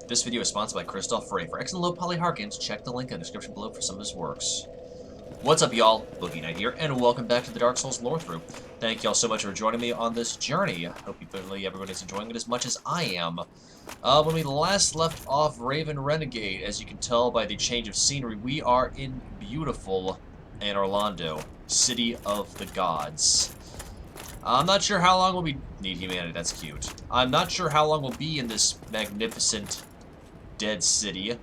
This video is sponsored by Christoph Frey. For excellent low poly Harkins, check the link in the description below for some of his works. What's up, y'all? Boogie Knight here, and welcome back to the Dark Souls Lorethrough. Thank y'all so much for joining me on this journey. Hope everybody's enjoying it as much as I am. When we last left off Raven Renegade, as you can tell by the change of scenery, we are in beautiful Anor Londo, City of the Gods. I'm not sure how long we'll need humanity, that's cute. I'm not sure how long we'll be in this magnificent dead city,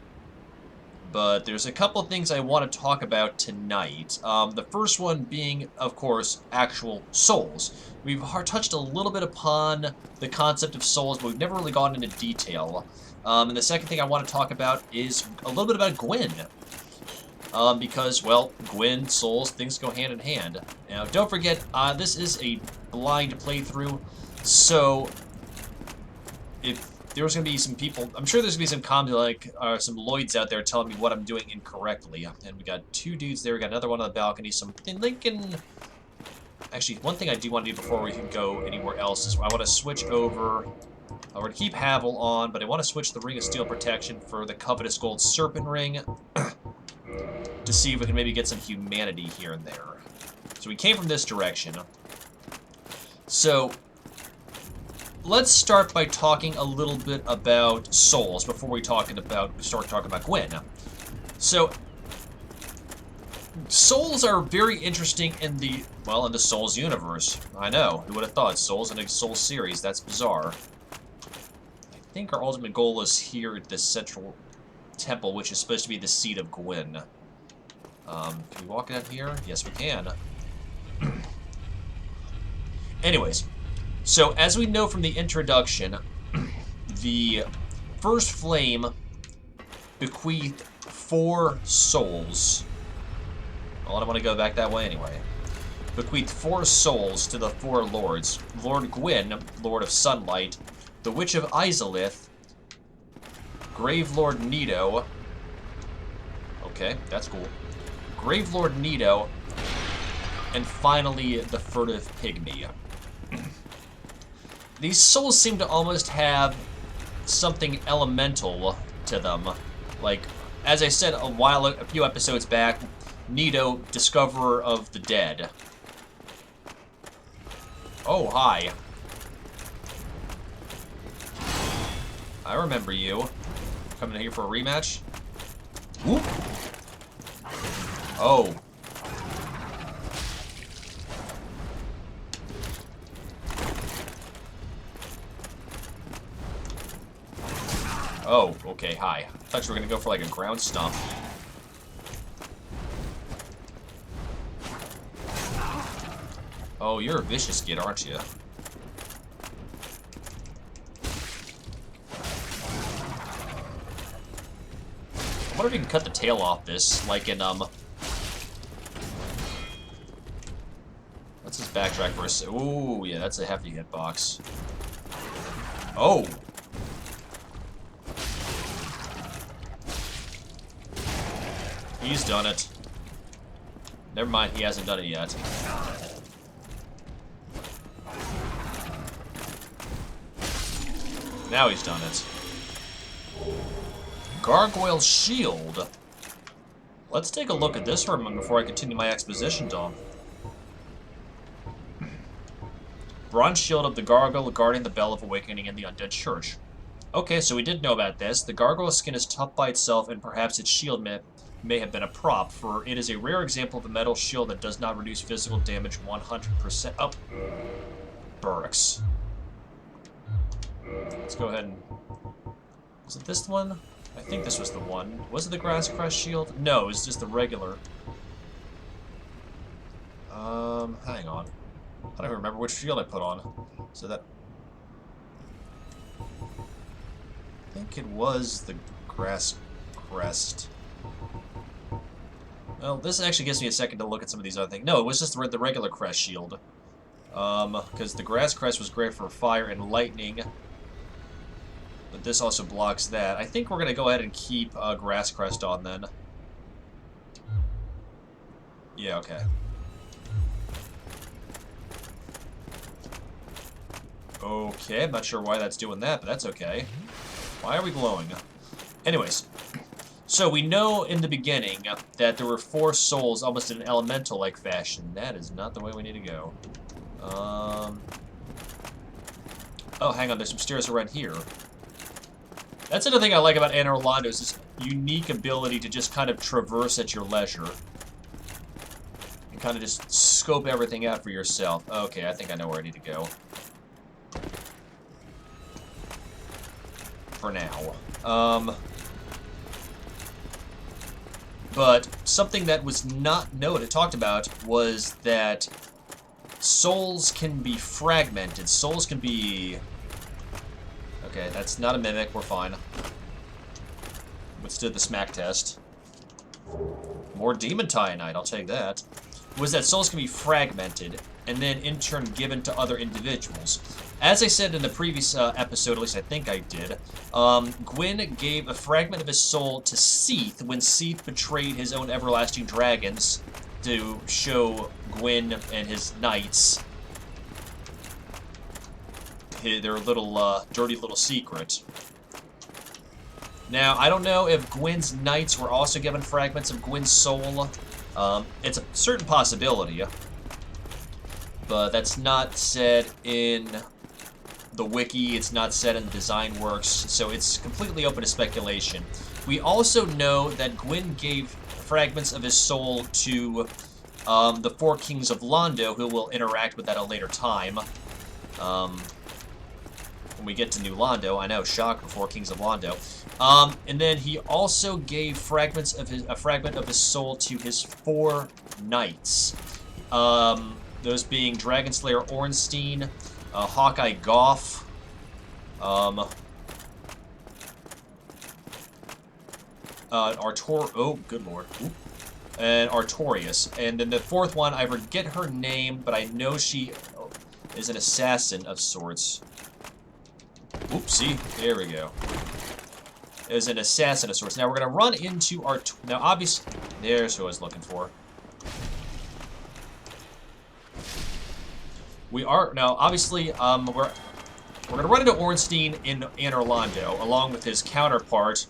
but there's a couple things I want to talk about tonight. The first one being, of course, actual souls. We've touched a little bit upon the concept of souls, but we've never really gone into detail. And the second thing I want to talk about is a little bit about Gwyn. Because, well, Gwyn, souls, things go hand in hand. Now, don't forget, this is a blind playthrough, so if there's going to be some people, I'm sure there's going to be some some Lloyds out there telling me what I'm doing incorrectly. And we got two dudes there, we got another one on the balcony, something thinking... Actually, one thing I do want to do before we can go anywhere else is I want to switch over... We're going to keep Havel on, but I want to switch the Ring of Steel Protection for the Covetous Gold Serpent Ring to see if we can maybe get some humanity here and there. So we came from this direction. So... let's start by talking a little bit about souls before we start talking about Gwyn. So, souls are very interesting in the Souls universe. I know, who would have thought? Souls in a Souls series, that's bizarre. I think our ultimate goal is here at this central temple, which is supposed to be the seat of Gwyn. Can we walk out here? Yes, we can. Anyways. So, as we know from the introduction, the first flame bequeathed 4 souls. Well, I don't want to go back that way anyway. Bequeathed 4 souls to the 4 lords. Lord Gwyn, Lord of Sunlight, the Witch of Izalith, Grave Lord Nito. Okay, that's cool. Grave Lord Nito, and finally the Furtive Pygmy. These souls seem to almost have something elemental to them. Like, as I said a few episodes back, Nito, Discoverer of the Dead. Oh, hi. I remember you. Coming in here for a rematch? Whoop. Oh. Oh, okay, hi. I thought you were gonna go for like a ground stomp. Oh, you're a vicious kid, aren't you? I wonder if you can cut the tail off this, like in, Let's just backtrack for a sec. Ooh, yeah, that's a hefty hitbox. Oh! He's done it. Never mind, he hasn't done it yet. Now he's done it. Gargoyle Shield. Let's take a look at this for a moment before I continue my exposition, Dom. Bronze Shield of the Gargoyle guarding the Bell of Awakening in the Undead Church. Okay, so we did know about this. The gargoyle's skin is tough by itself, and perhaps its shield may have been a prop, for it is a rare example of a metal shield that does not reduce physical damage 100%. Oh. Burks. Let's go ahead and... Was it this one? I think this was the one. Was it the Grass Crest shield? No, it was just the regular. Hang on. I don't even remember which shield I put on. So that... I think it was the Grass Crest. Well, this actually gives me a second to look at some of these other things. No, it was just the regular crest shield. Because the grass crest was great for fire and lightning. But this also blocks that. I think we're going to go ahead and keep grass crest on then. Yeah, okay. Okay, I'm not sure why that's doing that, but that's okay. Why are we glowing? Anyways, so we know in the beginning that there were 4 souls almost in an elemental-like fashion. That is not the way we need to go. Oh, hang on, there's some stairs around here. That's another thing I like about Anor Londo is this unique ability to just kind of traverse at your leisure. And kind of just scope everything out for yourself. Okay, I think I know where I need to go. For now. But something that was not talked about was that souls can be fragmented. Souls can be... Okay, that's not a mimic. We're fine. Withstood the smack test. More demon titanite. I'll take that. Was that souls can be fragmented and then in turn given to other individuals. As I said in the previous episode, at least I think I did, Gwyn gave a fragment of his soul to Seath when Seath betrayed his own everlasting dragons to show Gwyn and his knights their little, dirty little secret. Now, I don't know if Gwyn's knights were also given fragments of Gwyn's soul. It's a certain possibility, but that's not said in the wiki, it's not said in the design works, so it's completely open to speculation. We also know that Gwyn gave fragments of his soul to the 4 Kings of Londo, who will interact with that at a later time. When we get to New Londo, I know, shock, before Kings of Londo. And then he also gave fragments of a fragment of his soul to his 4 knights. Those being Dragonslayer Ornstein, Hawkeye Goff, oh, good lord. Oop. And Artorias. And then the 4th one, I forget her name, but I know she is an assassin of sorts. Oopsie, there we go. Is an assassin of sorts. Now we're gonna run into our... Now obviously... There's who I was looking for. We are... Now obviously, we're gonna run into Ornstein in Anor Londo, along with his counterpart.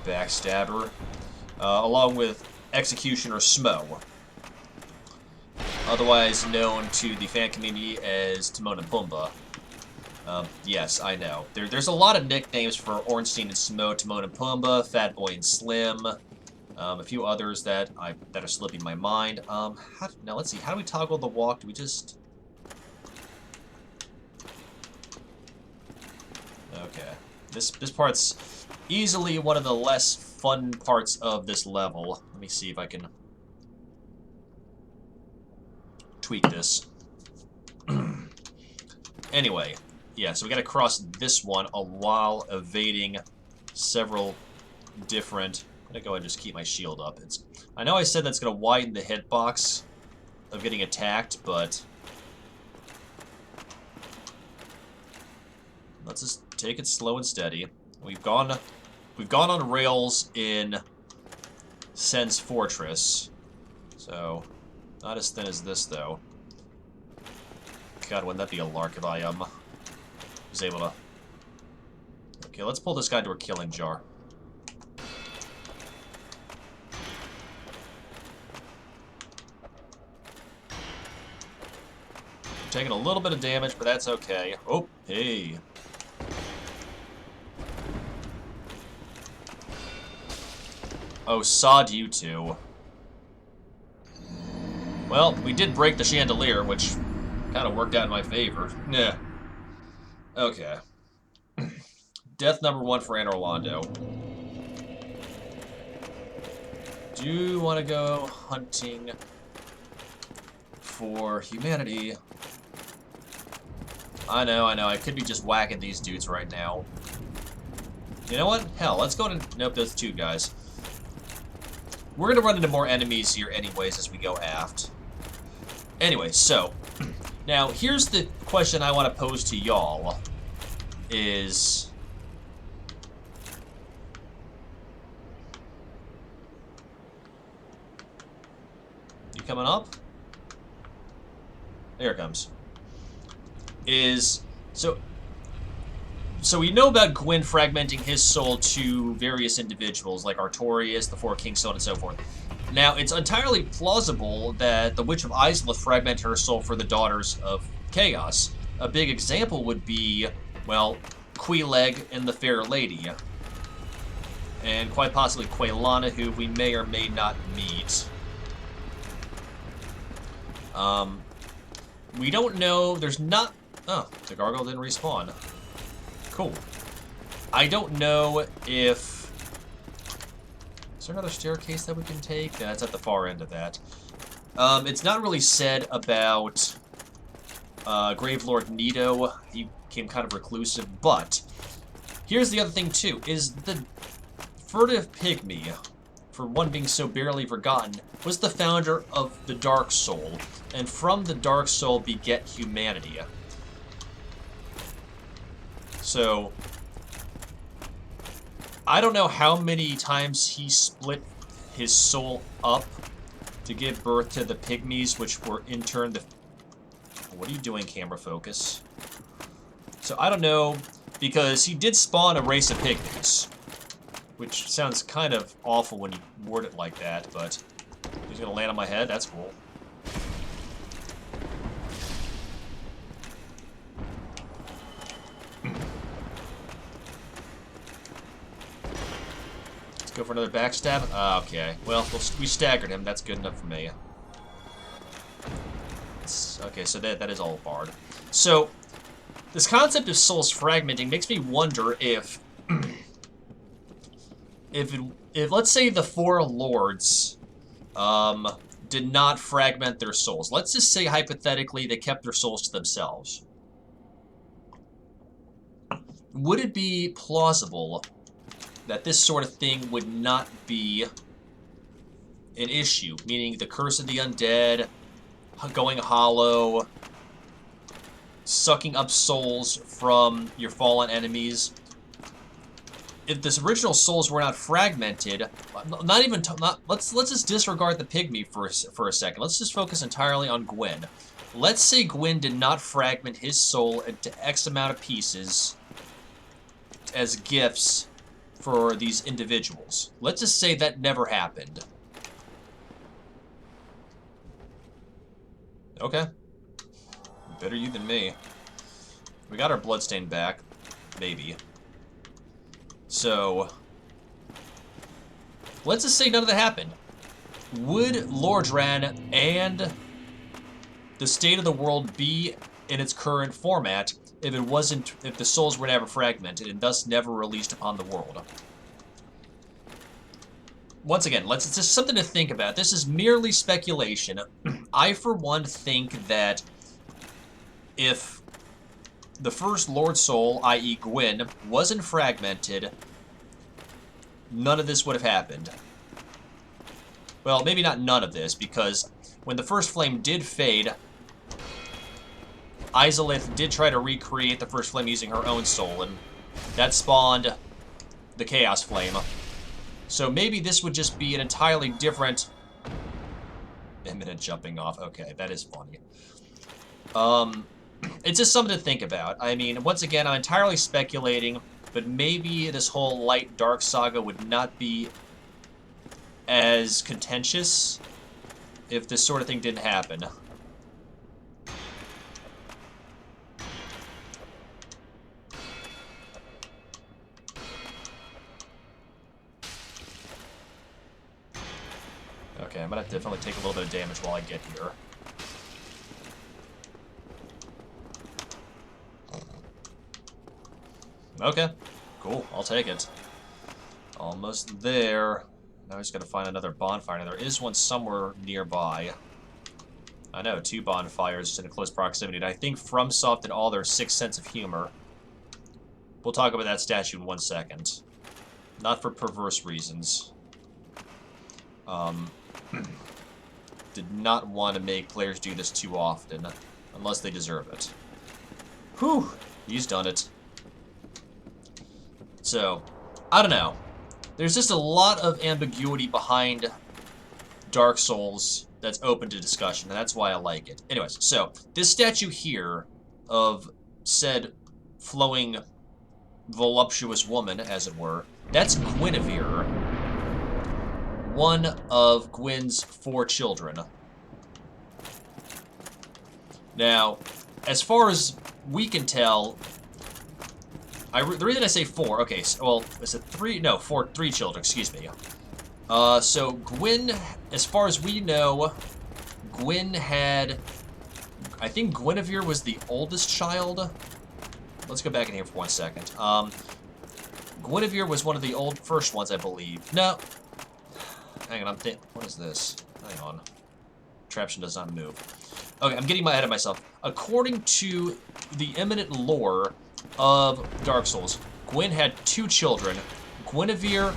Backstabber. Along with Executioner Smo. Otherwise known to the fan community as Timon and Pumbaa. Yes, I know. There's a lot of nicknames for Ornstein and Smo, Timon and Pumbaa, Fat Boy and Slim, a few others that are slipping my mind. Now let's see. How do we toggle the walk? Do we just... Okay. This part's easily one of the less fun parts of this level. Let me see if I can tweak this. Anyway, yeah, so we gotta cross this one while evading several different... I'm gonna go ahead and just keep my shield up. I know I said that's gonna widen the hitbox of getting attacked, but let's just take it slow and steady. We've gone on rails in Sen's Fortress, so not as thin as this, though. God, wouldn't that be a lark if I was able to... Okay, let's pull this guy to a killing jar. I'm taking a little bit of damage, but that's okay. Oh, hey. Oh, sod you two. Well, we did break the chandelier, which kind of worked out in my favor. Yeah. Okay. Death number 1 for Anor Londo. Do you want to go hunting for humanity? I know. I could be just whacking these dudes right now. You know what? Hell, let's go to... Nope, those 2 guys. We're going to run into more enemies here anyways as we go aft. Anyway, so... Now, here's the question I want to pose to y'all. Is... You coming up? There it comes. Is So we know about Gwyn fragmenting his soul to various individuals, like Artorias, the Four Kings, so on and so forth. Now, it's entirely plausible that the Witch of Izalith fragmented her soul for the Daughters of Chaos. A big example would be, well, Queeleg and the Fair Lady. And quite possibly Quaylana, who we may or may not meet. We don't know, there's not... Oh, the gargoyle didn't respawn. Cool. I don't know if... Is there another staircase that we can take? Yeah, it's at the far end of that. It's not really said about Grave Lord Nito. He became kind of reclusive, but here's the other thing too, is the furtive pygmy, for one being so barely forgotten, was the founder of the Dark Soul, and from the Dark Soul beget humanity. So, I don't know how many times he split his soul up to give birth to the pygmies, which were in turn the... What are you doing, camera focus? So, I don't know, because he did spawn a race of pygmies, which sounds kind of awful when you word it like that, but he's gonna land on my head? That's cool. Let's go for another backstab. Okay, well, we staggered him. That's good enough for me. Okay, so that is all barred. So, this concept of souls fragmenting makes me wonder if... If let's say the four lords did not fragment their souls. Let's just say, hypothetically, they kept their souls to themselves. Would it be plausible that this sort of thing would not be an issue? Meaning the curse of the undead, going hollow, sucking up souls from your fallen enemies. If this original souls were not fragmented, let's just disregard the pygmy for a second. Let's just focus entirely on Gwyn. Let's say Gwyn did not fragment his soul into X amount of pieces as gifts for these individuals. Let's just say that never happened. Okay. Better you than me. We got our bloodstain back. Maybe. So, let's just say none of that happened. Would Lordran and the state of the world be in its current format if the souls were never fragmented and thus never released upon the world? Once again, it's just something to think about. This is merely speculation. I, for one, think that if the first Lord Soul, i.e. Gwyn, wasn't fragmented, none of this would have happened. Well, maybe not none of this, because when the first flame did fade, Izalith did try to recreate the first flame using her own soul, and that spawned the Chaos Flame. So maybe this would just be an entirely different... Imminent jumping off. Okay, that is funny. It's just something to think about. I mean, once again, I'm entirely speculating, but maybe this whole light-dark saga would not be as contentious if this sort of thing didn't happen. Okay, I'm gonna definitely take a little bit of damage while I get here. Okay, cool, I'll take it. Almost there. Now I just gotta find another bonfire. Now there is one somewhere nearby. I know, 2 bonfires in close proximity. And I think FromSoft did all their sixth sense of humor. We'll talk about that statue in 1 second. Not for perverse reasons. Did not want to make players do this too often, unless they deserve it. Whew, he's done it. So, I don't know. There's just a lot of ambiguity behind Dark Souls that's open to discussion, and that's why I like it. Anyways, so, this statue here of said flowing, voluptuous woman, as it were. That's Guinevere, one of Gwyn's 4 children. Now, as far as we can tell, the reason I say 4, okay, so, well, is it 3? No, 3 children, excuse me. So Gwyn, as far as we know, Gwyn had, I think Guinevere was the oldest child. Let's go back in here for 1 second. Guinevere was one of the first ones, I believe. No. Hang on, what is this? Hang on. Contraption does not move. Okay, I'm getting ahead of myself. According to the eminent lore of Dark Souls, Gwyn had 2 children, Guinevere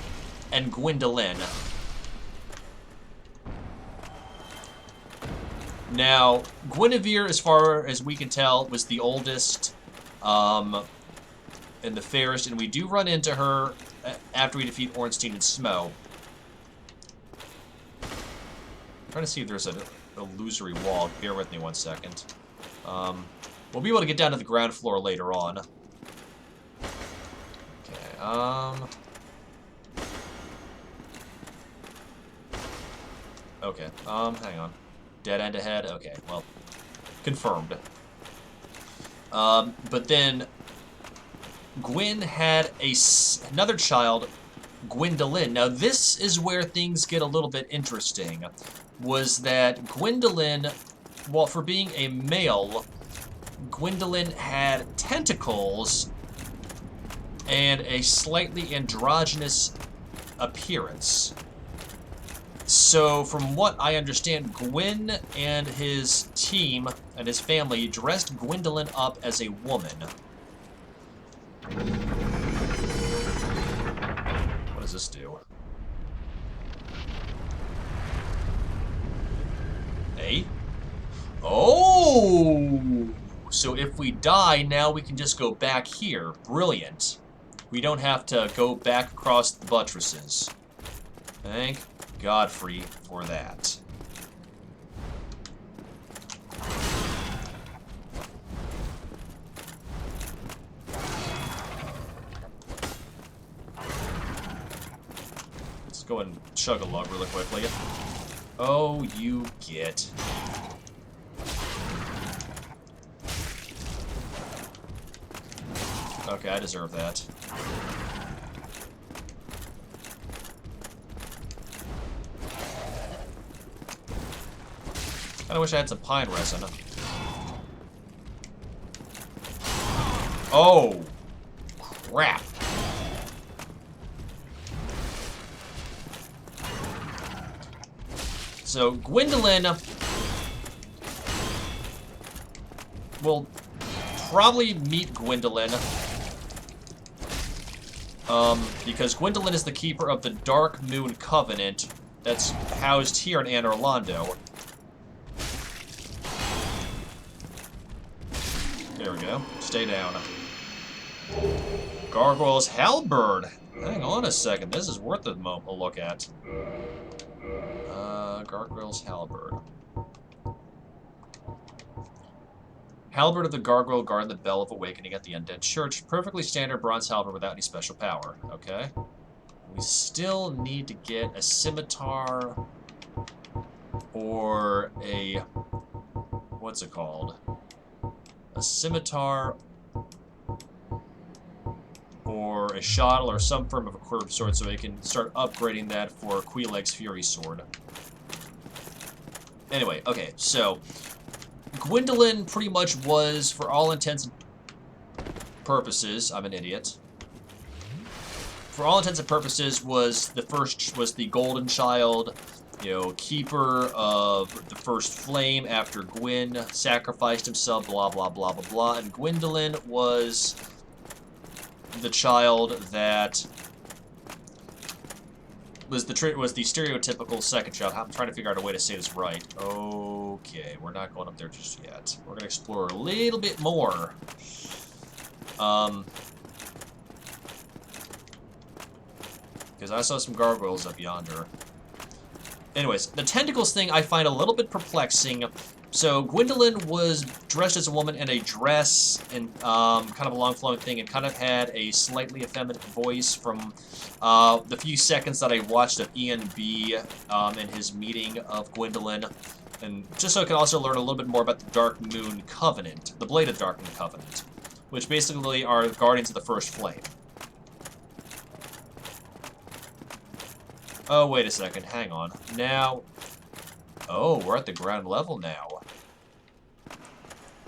and Gwendolyn. Now, Guinevere, as far as we can tell, was the oldest and the fairest, and we do run into her after we defeat Ornstein and Smo. I'm trying to see if there's an illusory wall. Bear with me 1 second. We'll be able to get down to the ground floor later on. Okay, okay, hang on. Dead end ahead? Okay, well, confirmed. But then, Gwyn had another child, Gwendolyn. Now, this is where things get a little bit interesting. Was that Gwendolyn, well, for being a male, Gwendolyn had tentacles and a slightly androgynous appearance. So, from what I understand, Gwyn and his team and his family dressed Gwendolyn up as a woman. What does this do? Hey? Oh! So if we die, now we can just go back here. Brilliant. We don't have to go back across the buttresses. Thank Godfrey for that. Let's go and chug a log really quickly. Oh, you get. Okay, I deserve that. I wish I had some pine resin. Oh, crap. So, Gwendolyn will probably meet Gwendolyn. Because Gwendolyn is the keeper of the Dark Moon Covenant that's housed here in Anor Londo. There we go. Stay down. Gargoyle's Halberd. Hang on a second. This is worth a look at. Gargoyle's Halberd. Halberd of the Gargoyle guard the Bell of Awakening at the Undead Church. Perfectly standard bronze halberd without any special power. Okay. We still need to get a scimitar or a... what's it called? A scimitar or a shottle or some form of a curved sword so we can start upgrading that for Queeleg's Fury Sword. Anyway, okay, so Gwendolyn pretty much was, for all intents and purposes, I'm an idiot. For all intents and purposes, was the golden child, you know, keeper of the first flame after Gwyn sacrificed himself, blah, blah, blah, blah, blah. And Gwendolyn was the child that was the stereotypical second child. I'm trying to figure out a way to say this right. Okay, we're not going up there just yet. We're going to explore a little bit more. Because I saw some gargoyles up yonder. Anyways, the tentacles thing I find a little bit perplexing, So Gwendolyn was dressed as a woman in a dress and kind of a long flowing thing, and kind of had a slightly effeminate voice from the few seconds that I watched of Ian B. And his meeting of Gwendolyn. And just so I can also learn a little bit more about the Dark Moon Covenant, the Blade of the Dark Moon Covenant, which basically are Guardians of the First Flame. Oh, wait a second, hang on. Now, oh, we're at the ground level now.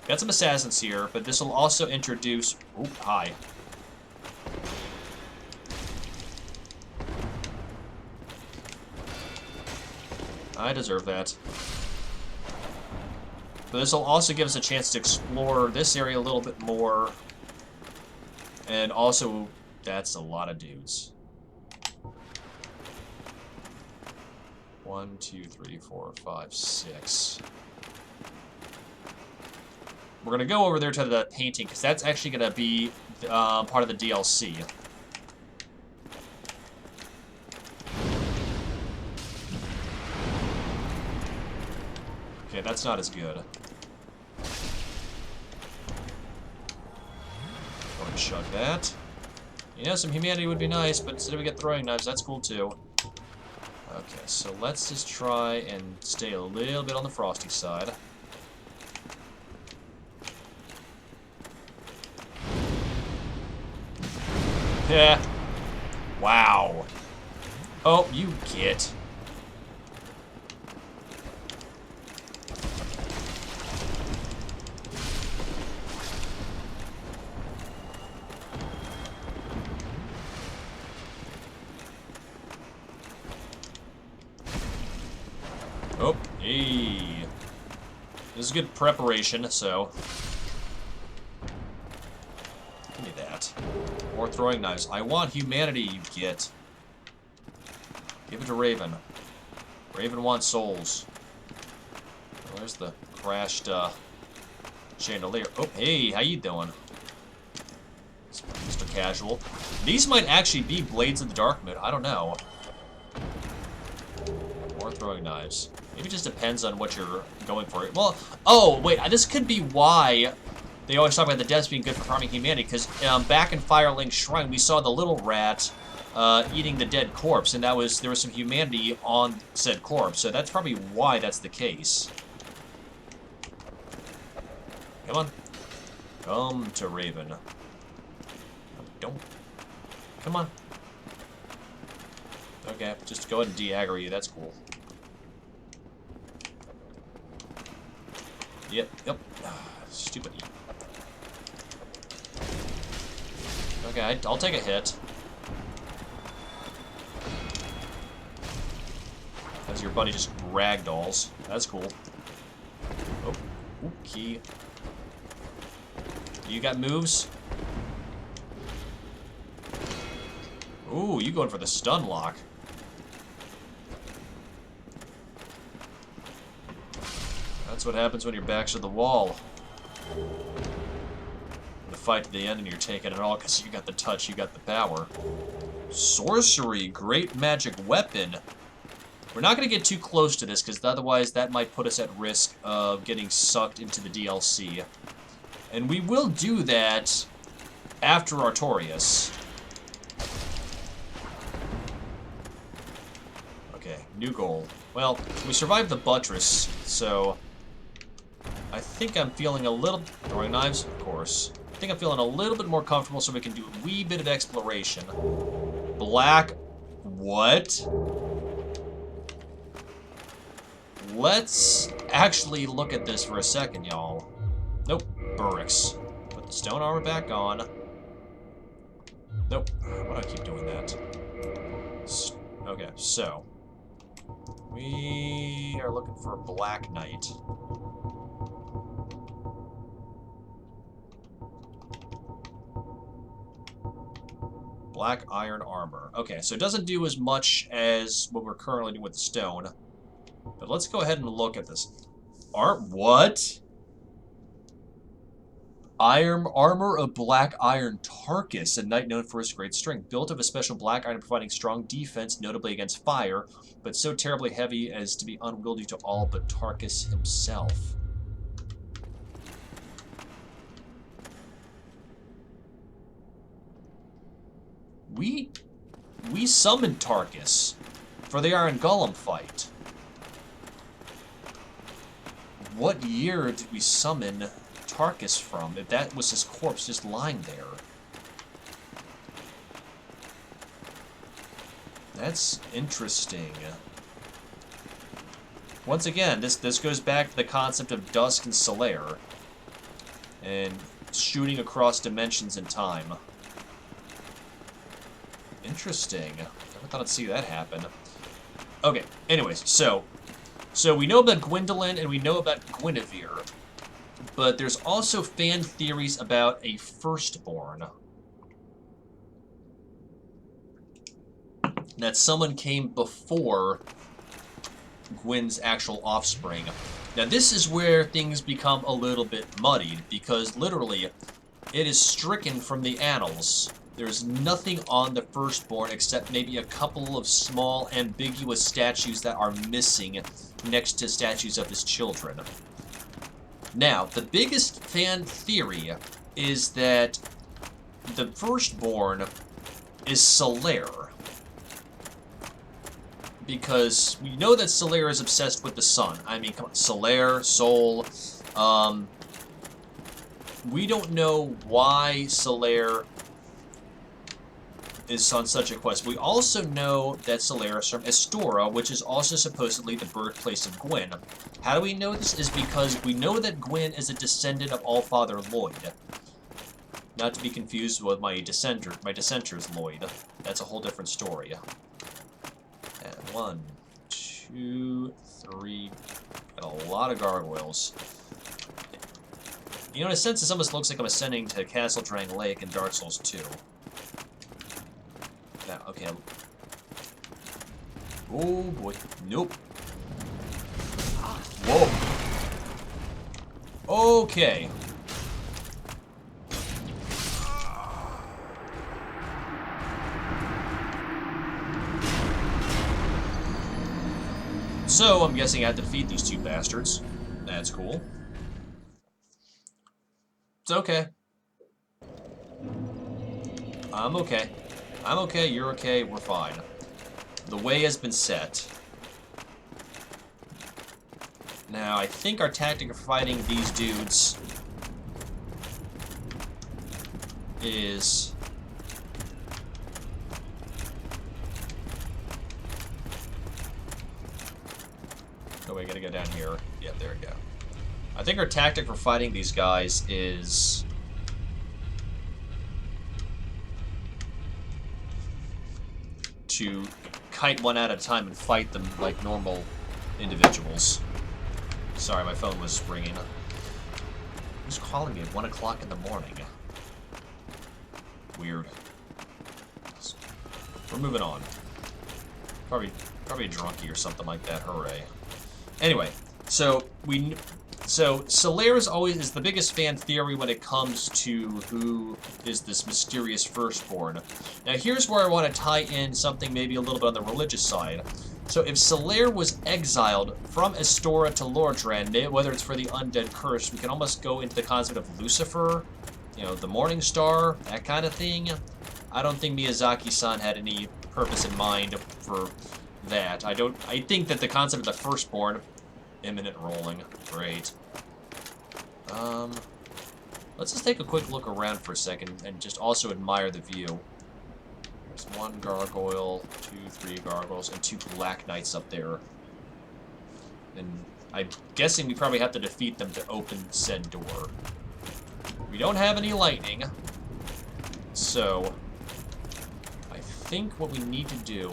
Got some assassins here, but this will also introduce... Oop, hi. I deserve that. But this will also give us a chance to explore this area a little bit more. And also, that's a lot of dudes. 1, 2, 3, 4, 5, 6. We're going to go over there to the painting, because that's actually going to be part of the DLC. Okay, that's not as good. Go and chug that. You know, some humanity would be nice, but instead we get throwing knives, that's cool too. Okay, so let's just try and stay a little bit on the frosty side. Yeah. Wow. Oh, you get. Oh, hey. This is good preparation, so... Give me that. More throwing knives. I want humanity, you get. Give it to Raven. Raven wants souls. Well, there's the crashed chandelier. Oh, hey, how you doing? Mr. Casual. These might actually be Blades of the Dark Moon. I don't know. More throwing knives. Maybe it just depends on what you're going for. Well, oh, wait, this could be why they always talk about the depths being good for farming humanity, because back in Firelink Shrine, we saw the little rat eating the dead corpse, and there was some humanity on said corpse, so that's probably why that's the case. Come on. Come to Raven. Don't. Come on. Okay, just go ahead and de-aggro you, that's cool. Yep. Stupid. Okay, I'll take a hit. As your buddy just ragdolls. That's cool. Oh, okay. You got moves? Ooh, you going for the stun lock. That's what happens when your back's to the wall. The fight to the end and you're taking it all because you got the touch, you got the power. Sorcery, great magic weapon. We're not going to get too close to this because otherwise that might put us at risk of getting sucked into the DLC. And we will do that after Artorias. Okay, new goal. Well, we survived the buttress, so... I think I'm feeling a little... Throwing knives, of course. I think I'm feeling a little bit more comfortable so we can do a wee bit of exploration. Black... What? Let's actually look at this for a second, y'all. Nope. Burricks. Put the stone armor back on. Nope. Why do I keep doing that? Okay, so... We are looking for a Black Knight. Black iron armor. Okay, so it doesn't do as much as what we're currently doing with the stone. But let's go ahead and look at this. What? Armor of Black Iron Tarkus, a knight known for his great strength. Built of a special black iron providing strong defense, notably against fire, but so terribly heavy as to be unwieldy to all but Tarkus himself. We summoned Tarkus for the Iron Golem fight. What year did we summon Tarkus from, if that was his corpse just lying there? That's interesting. Once again, this goes back to the concept of Dusk and Solaire, and shooting across dimensions and time. Interesting. Never thought I'd see that happen. Okay, anyways, so we know about Gwendolyn and we know about Guinevere, but there's also fan theories about a firstborn. That someone came before Gwyn's actual offspring. Now this is where things become a little bit muddied, because literally it is stricken from the annals. There's nothing on the firstborn except maybe a couple of small ambiguous statues that are missing next to statues of his children. Now, the biggest fan theory is that the firstborn is Solaire. Because we know that Solaire is obsessed with the sun. I mean, come on, Solaire, Sol. We don't know why Solaire is on such a quest. We also know that Solaire is from Estora, which is also supposedly the birthplace of Gwyn. How do we know this? Is because we know that Gwyn is a descendant of Allfather Lloyd. Not to be confused with my dissenters Lloyd. That's a whole different story. And 1, 2, 3, and a lot of gargoyles. You know, in a sense, this almost looks like I'm ascending to Castle Drang Lake in Dark Souls 2. Now, okay. Oh boy. Nope. Whoa. Okay. So, I'm guessing I have to defeat these two bastards. That's cool. It's okay. I'm okay. I'm okay, you're okay, we're fine. The way has been set. Now, I think our tactic for fighting these dudes is... Oh, we gotta go down here. Yeah, there we go. I think our tactic for fighting these guys is... to kite one at a time and fight them like normal individuals. Sorry, my phone was ringing. Who's calling me at 1 o'clock in the morning? Weird. We're moving on. Probably a drunkie or something like that. Hooray. Anyway, so Solaire is the biggest fan theory when it comes to who is this mysterious firstborn. Now here's where I want to tie in something maybe a little bit on the religious side. So if Solaire was exiled from Estora to Lordran, whether it's for the undead curse, we can almost go into the concept of Lucifer, you know, the Morning Star, that kind of thing. I don't think Miyazaki-san had any purpose in mind for that. I think that the concept of the firstborn, imminent rolling, great. Let's just take a quick look around for a second and just also admire the view. There's 1 gargoyle, 2, 3 gargoyles, and 2 black knights up there. And I'm guessing we probably have to defeat them to open said door. We don't have any lightning, so I think what we need to do...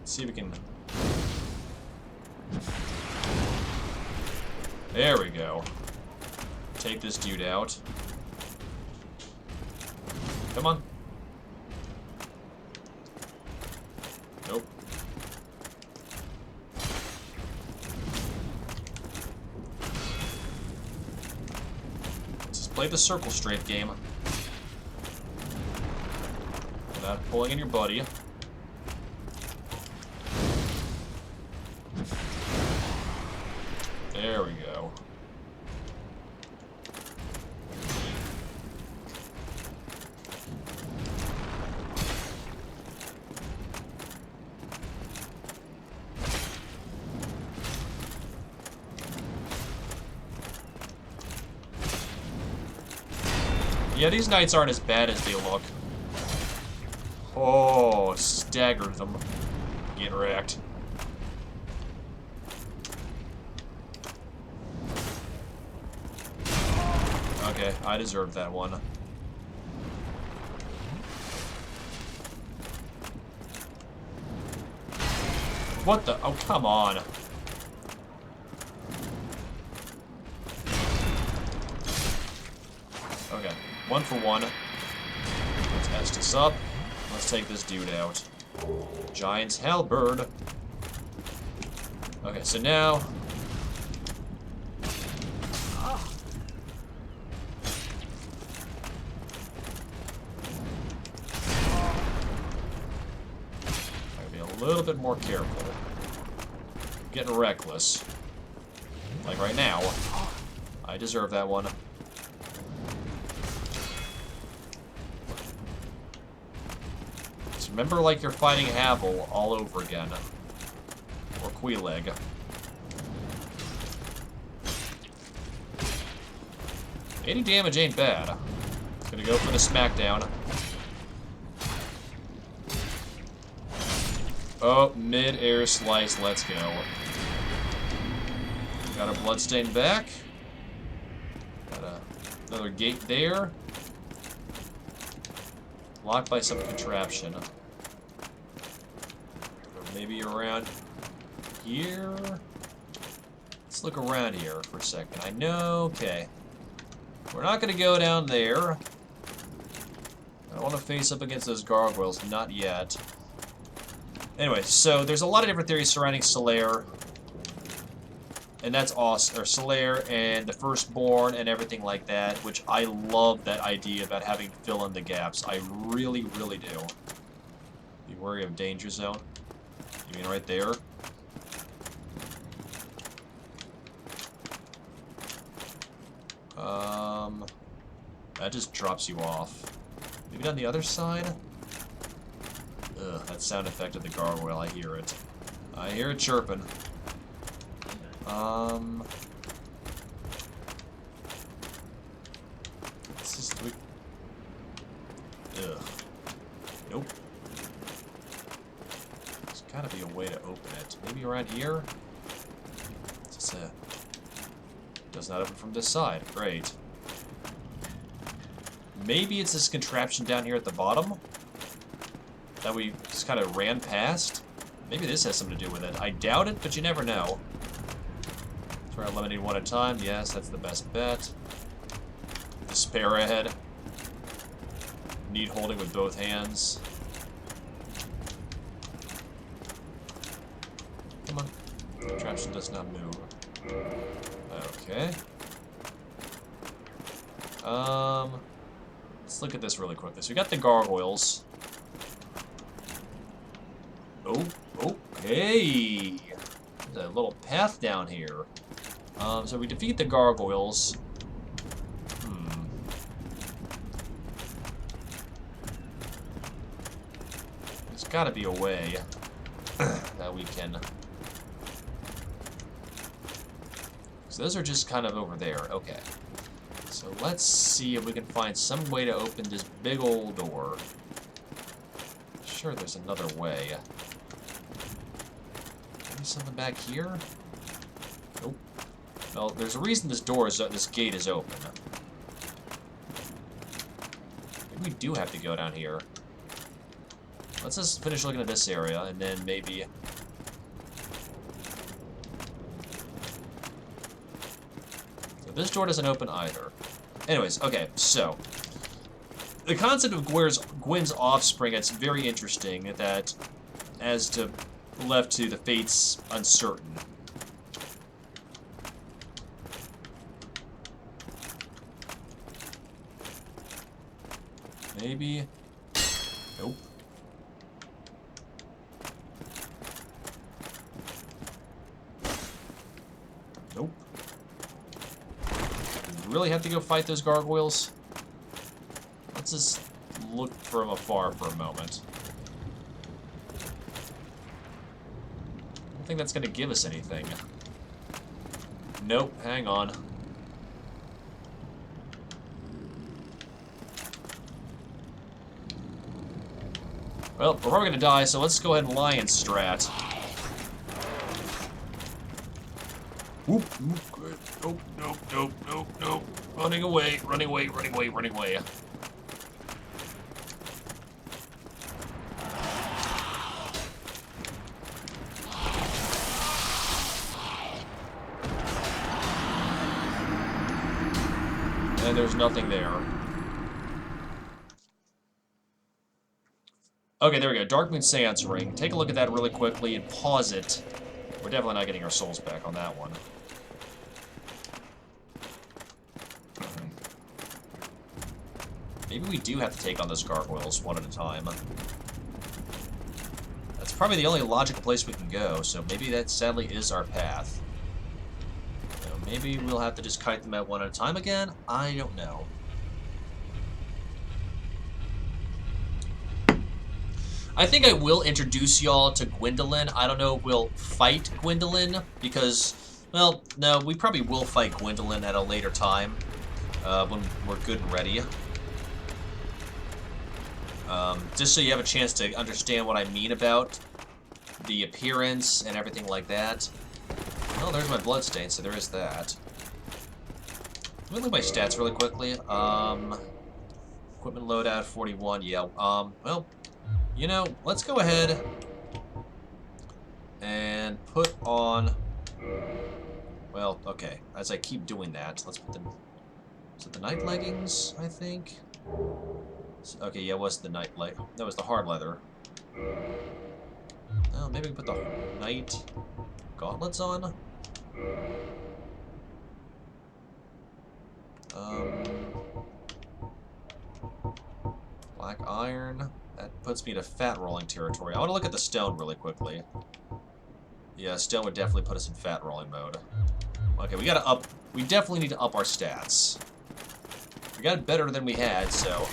see if we can... There we go. Take this dude out. Come on. Nope. Just play the circle strafe game. Without pulling in your buddy. There we go. Yeah, these knights aren't as bad as they look. Oh, staggered them. Get wrecked. Okay, I deserved that one. What the? Oh, come on. Okay, 1 for 1. Let's S this up. Let's take this dude out. Giant's halberd. Okay, so now... I'll be a little bit more careful. Getting reckless. Like right now. I deserve that one. Remember, like, you're fighting Havel all over again. Or Queeleg. Any damage ain't bad. Gonna go for the smackdown. Oh, mid-air slice, let's go. Got a bloodstain back. Got another gate there. Blocked by some contraption. Maybe around here? Let's look around here for a second. I know, okay. We're not going to go down there. I don't want to face up against those gargoyles, not yet. Anyway, so there's a lot of different theories surrounding Solaire. And that's awesome. Or Solaire and the Firstborn and everything like that, which I love that idea about having to fill in the gaps. I really, really do. Be wary of danger zone. You mean right there? That just drops you off. Maybe on the other side? Ugh, that sound effect of the gargoyle, I hear it. I hear it chirping. It's just... Ugh. Nope. There's gotta be a way to open it. Maybe around here? It's a... Does not open from this side. Great. Maybe it's this contraption down here at the bottom that we just kind of ran past. Maybe this has something to do with it. I doubt it, but you never know. Try eliminating one at a time. Yes, that's the best bet. Despair ahead. Need holding with both hands. Come on. The contraption does not move. Okay. Let's look at this really quickly. So we got the gargoyles. Oh, okay. There's a little path down here. So we defeat the gargoyles. There's gotta be a way that we can... So those are just kind of over there. Okay. So let's see if we can find some way to open this big old door. Sure, there's another way. Maybe something back here? Nope. Well, there's a reason this door is this gate is open. Maybe we do have to go down here. Let's just finish looking at this area, and then maybe... So this door doesn't open either. Anyways, okay, so... The concept of Gwyn's offspring, it's very interesting that as to left to the fates uncertain. Maybe. Nope. Nope. Do we really have to go fight those gargoyles? Let's just look from afar for a moment. I don't think that's going to give us anything. Nope, hang on. Well, we're probably gonna die, so let's go ahead and lion strat. Whoop, whoop, good. Nope, nope, nope, nope, nope. Running away, running away, running away, running away. And there's nothing there. Okay, there we go. Dark Moon Seance Ring. Take a look at that really quickly and pause it. We're definitely not getting our souls back on that one. Maybe we do have to take on those gargoyles one at a time. That's probably the only logical place we can go, so maybe that sadly is our path. So maybe we'll have to just kite them out one at a time again? I don't know. I think I will introduce y'all to Gwendolyn. I don't know if we'll fight Gwendolyn, because, well, no, we probably will fight Gwendolyn at a later time, when we're good and ready. Just so you have a chance to understand what I mean about the appearance and everything like that. Oh, there's my bloodstain, so there is that. Let me look at my stats really quickly. Equipment loadout 41, yeah. Well, you know, let's go ahead and put on... Well, okay, as I keep doing that, let's put the... Is it the night leggings, I think? Okay, yeah, it was the night leg. That was the hard leather. Oh, maybe we put the night gauntlets on? Black iron. That puts me to fat rolling territory. I want to look at the stone really quickly. Yeah, stone would definitely put us in fat rolling mode. Okay, we gotta up... We definitely need to up our stats. We got it better than we had, so,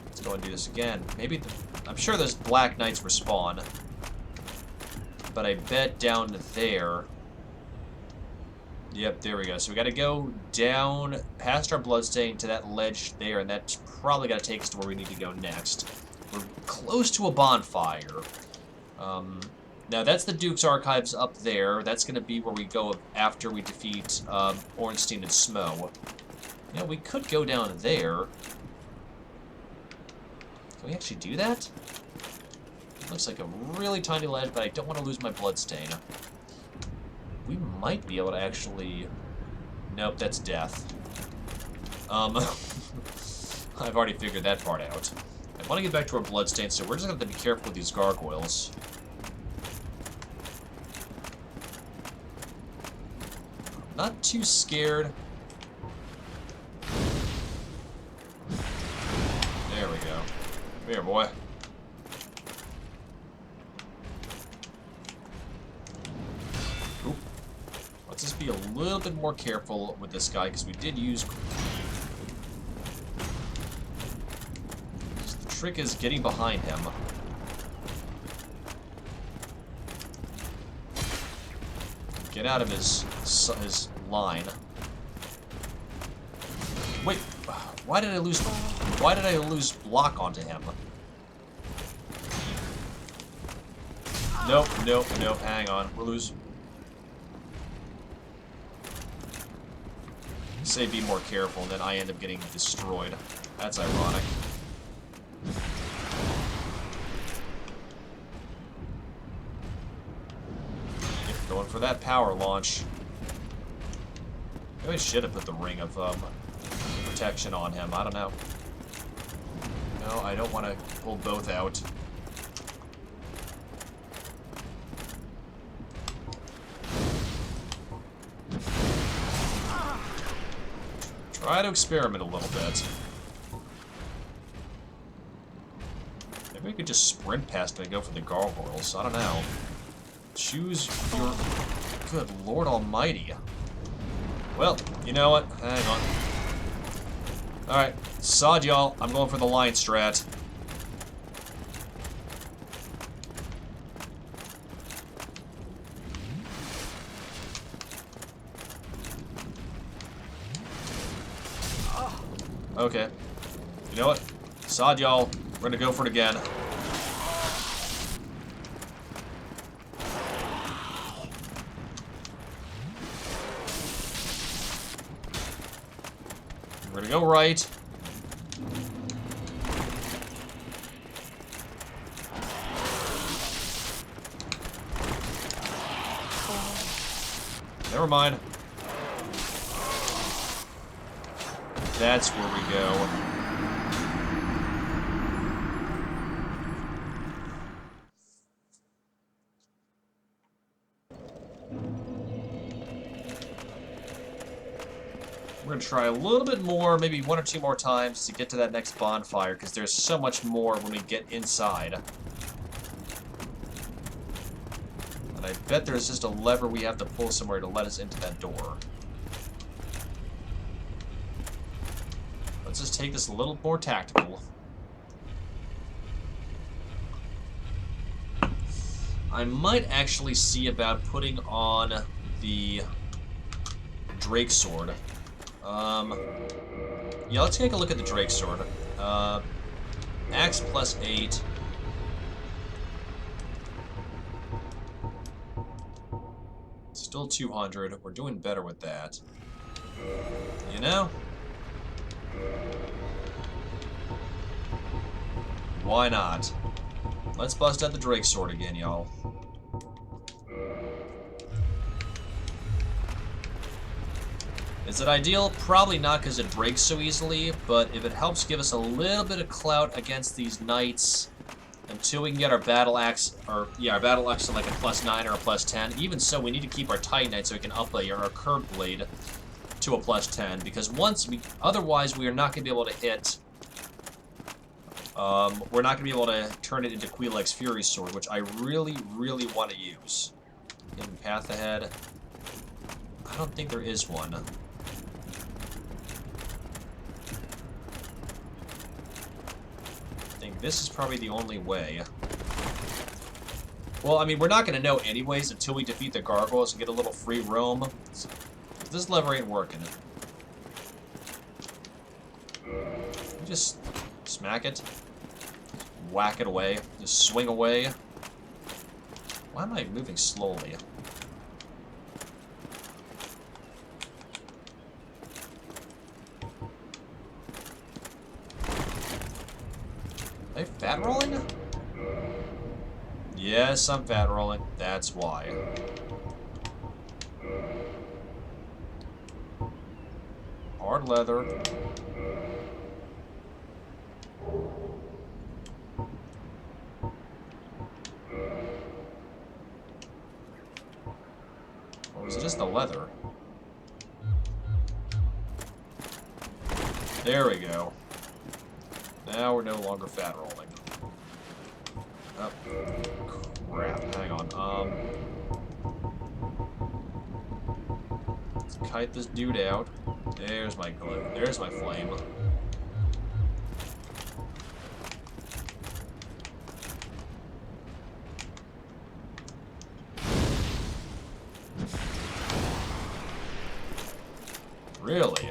let's go and do this again. Maybe... I'm sure those Black Knights respawn. But I bet down there... Yep, there we go. So we gotta go down past our bloodstain to that ledge there, and that's probably gotta take us to where we need to go next. We're close to a bonfire. Now that's the Duke's Archives up there. That's gonna be where we go after we defeat Ornstein and Smo. You know, we could go down there. Can we actually do that? It looks like a really tiny ledge, but I don't want to lose my bloodstain. We might be able to actually... Nope, that's death. I've already figured that part out. I want to get back to our bloodstain, so we're just going to have to be careful with these gargoyles. I'm not too scared. There we go. Come here, boy. Let's just be a little bit more careful with this guy, because we did use... The trick is getting behind him. Get out of his line. Wait, why did I lose block onto him? Nope, nope, nope, hang on. We're losing... Say be more careful, and then I end up getting destroyed. That's ironic. Going for that power launch. Maybe I should have put the ring of protection on him. I don't know. No, I don't want to pull both out. Try to experiment a little bit. Maybe we could just sprint past him and go for the gargoyles. I don't know. Choose your... Good Lord Almighty. Well, you know what? Hang on. Alright, sod y'all. I'm going for the line strat. Okay. You know what? Sod, y'all. We're gonna go for it again. We're gonna go right. Never mind. That's where we go. We're gonna try a little bit more, maybe 1 or 2 more times to get to that next bonfire, because there's so much more when we get inside. And I bet there's just a lever we have to pull somewhere to let us into that door. Let's just take this a little more tactical. I might actually see about putting on the Drake Sword. Yeah, let's take a look at the Drake Sword. Axe plus 8. Still 200. We're doing better with that. You know? Why not? Let's bust out the Drake Sword again, y'all. Is it ideal? Probably not, because it breaks so easily, but if it helps give us a little bit of clout against these knights until we can get our battle axe, or yeah, our battle axe to like a +9 or a +10. Even so, we need to keep our Titanite so we can up our curved blade to a +10, because otherwise we are not going to be able to hit. We're not going to be able to turn it into Queeleg's Fury Sword, which I really, really want to use. Hidden path ahead. I don't think there is one. I think this is probably the only way. Well, I mean, we're not going to know anyways until we defeat the gargoyles and get a little free roam. This lever ain't working. Just smack it. Whack it away. Just swing away. Why am I moving slowly? Are they fat rolling? Yes, I'm fat rolling. That's why. Hard leather. Or was it just the leather? There we go. Now we're no longer fat rolling. Oh, crap. Hang on. Let's kite this dude out. There's my glue. There's my flame. Really?